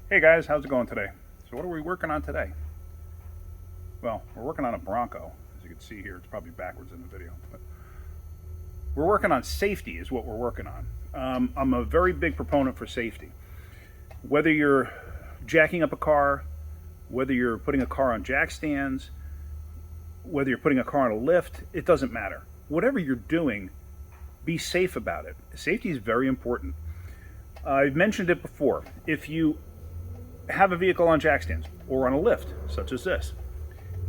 Hey guys, how's it going today? So what are we working on today? Well, we're working on a Bronco. As you can see here, it's probably backwards in the video. But we're working on safety is what we're working on. I'm a very big proponent for safety. Whether you're jacking up a car, whether you're putting a car on jack stands, whether you're putting a car on a lift, it doesn't matter. Whatever you're doing, be safe about it. Safety is very important. I've mentioned it before. If you have a vehicle on jack stands or on a lift, such as this,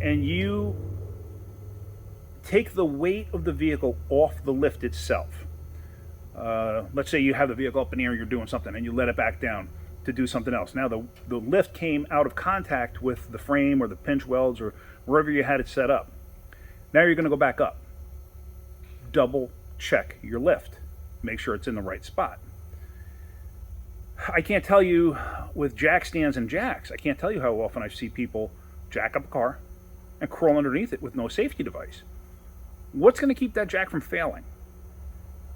and you take the weight of the vehicle off the lift itself. Let's say you have the vehicle up in the air, you're doing something, and you let it back down to do something else. Now the lift came out of contact with the frame or the pinch welds or wherever you had it set up. Now you're going to go back up. Double check your lift. Make sure it's in the right spot. I can't tell you with jack stands and jacks, I can't tell you how often I see people jack up a car and crawl underneath it with no safety device. What's going to keep that jack from failing?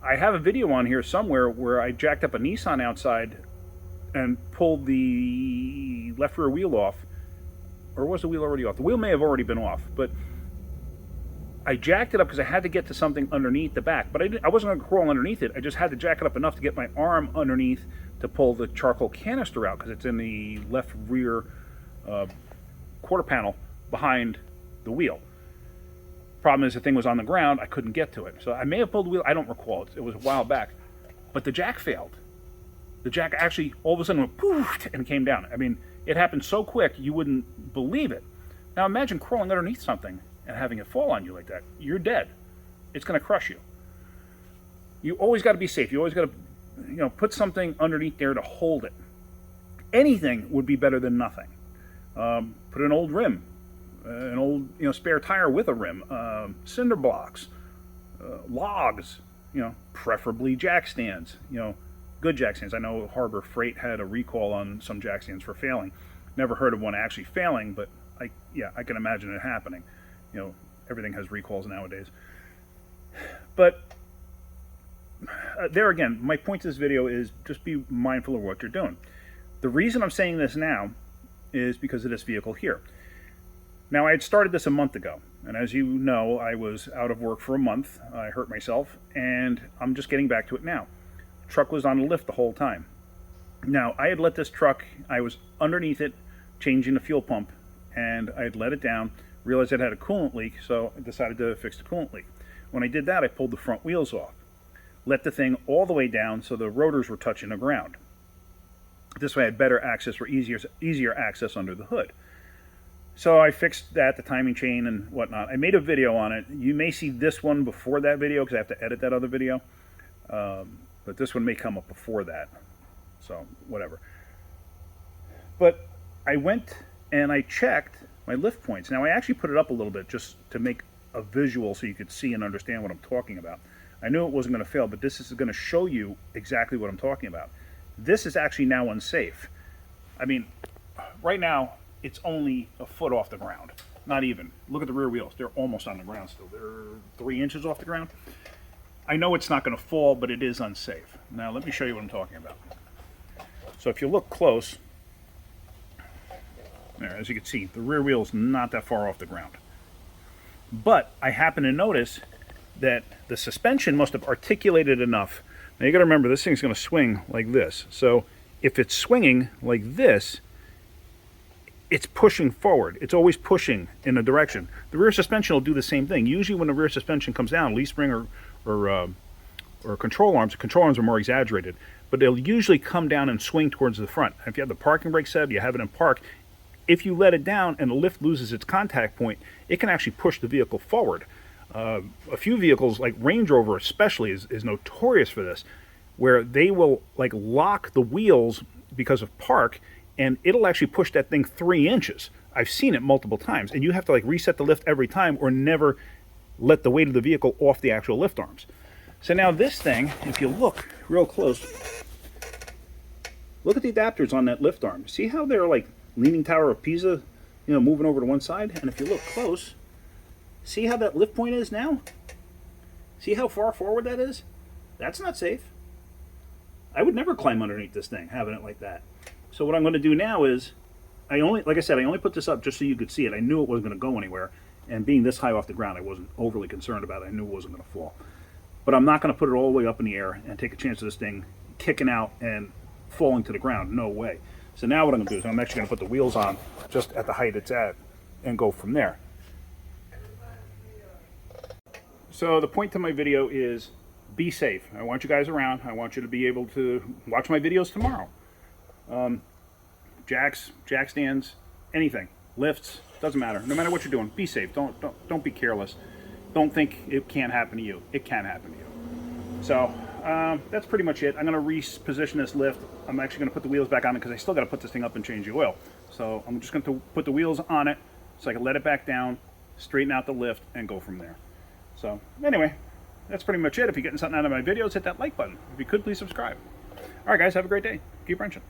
I have a video on here somewhere where I jacked up a Nissan outside and pulled the left rear wheel off. Or was the wheel already off? The wheel may have already been off, but I jacked it up because I had to get to something underneath the back. But I wasn't going to crawl underneath it. I just had to jack it up enough to get my arm underneath to pull the charcoal canister out because it's in the left rear quarter panel behind the wheel. Problem is the thing was on the ground. I couldn't get to it. So I may have pulled the wheel. I don't recall. It was a while back. But the jack failed. The jack actually all of a sudden went poof and came down. I mean, it happened so quick you wouldn't believe it. Now imagine crawling underneath something and having it fall on you like that. You're dead. It's going to crush you. You always got to be safe. You always got to, put something underneath there to hold it. Anything would be better than nothing. Put an old rim, an old spare tire with a rim, cinder blocks, logs. Preferably jack stands. Good jack stands. I know Harbor Freight had a recall on some jack stands for failing. Never heard of one actually failing, but I can imagine it happening. Everything has recalls nowadays. But there again, my point to this video is just be mindful of what you're doing. The reason I'm saying this now is because of this vehicle here. Now, I had started this a month ago, and as you know, I was out of work for a month. I hurt myself, and I'm just getting back to it now. The truck was on the lift the whole time. Now, I had let this truck, I was underneath it, changing the fuel pump, and I had let it down, realized it had a coolant leak, so I decided to fix the coolant leak. When I did that, I pulled the front wheels off, let the thing all the way down so the rotors were touching the ground. This way I had better access or easier access under the hood. So I fixed that, the timing chain and whatnot. I made a video on it. You may see this one before that video because I have to edit that other video. But this one may come up before that. So whatever. But I went and I checked my lift points. Now I actually put it up a little bit just to make a visual so you could see and understand what I'm talking about. I knew it wasn't going to fail, but this is going to show you exactly what I'm talking about. This is actually now unsafe. I mean, right now, it's only a foot off the ground. Not even. Look at the rear wheels. They're almost on the ground still. They're 3 inches off the ground. I know it's not going to fall, but it is unsafe. Now, let me show you what I'm talking about. So if you look close, there, as you can see, the rear wheel is not that far off the ground. But I happen to notice that the suspension must have articulated enough. Now you got to remember, this thing's going to swing like this. So if it's swinging like this, it's pushing forward. It's always pushing in a direction. The rear suspension will do the same thing. Usually when the rear suspension comes down, leaf spring or control arms are more exaggerated, but they'll usually come down and swing towards the front. If you have the parking brake set, you have it in park, if you let it down and the lift loses its contact point, it can actually push the vehicle forward. A few vehicles, like Range Rover especially, is notorious for this, where they will like lock the wheels because of park, and it'll actually push that thing 3 inches. I've seen it multiple times, and you have to like reset the lift every time or never let the weight of the vehicle off the actual lift arms. So now this thing, if you look real close, look at the adapters on that lift arm. See how they're like Leaning Tower of Pisa, moving over to one side? And if you look close, see how that lift point is now? See how far forward that is? That's not safe. I would never climb underneath this thing, having it like that. So what I'm going to do now is, like I said, I only put this up just so you could see it. I knew it wasn't going to go anywhere, and being this high off the ground, I wasn't overly concerned about it. I knew it wasn't going to fall. But I'm not going to put it all the way up in the air and take a chance of this thing kicking out and falling to the ground. No way. So now what I'm going to do is I'm actually going to put the wheels on just at the height it's at and go from there. So the point to my video is be safe. I want you guys around. I want you to be able to watch my videos tomorrow. Jacks, jack stands, anything, lifts, doesn't matter. No matter what you're doing, be safe. Don't be careless. Don't think it can't happen to you. It can happen to you. So that's pretty much it. I'm going to reposition this lift. I'm actually going to put the wheels back on it because I still got to put this thing up and change the oil. So I'm just going to put the wheels on it so I can let it back down, straighten out the lift, and go from there. So anyway, that's pretty much it. If you're getting something out of my videos, hit that like button. If you could, please subscribe. All right, guys, have a great day. Keep wrenching.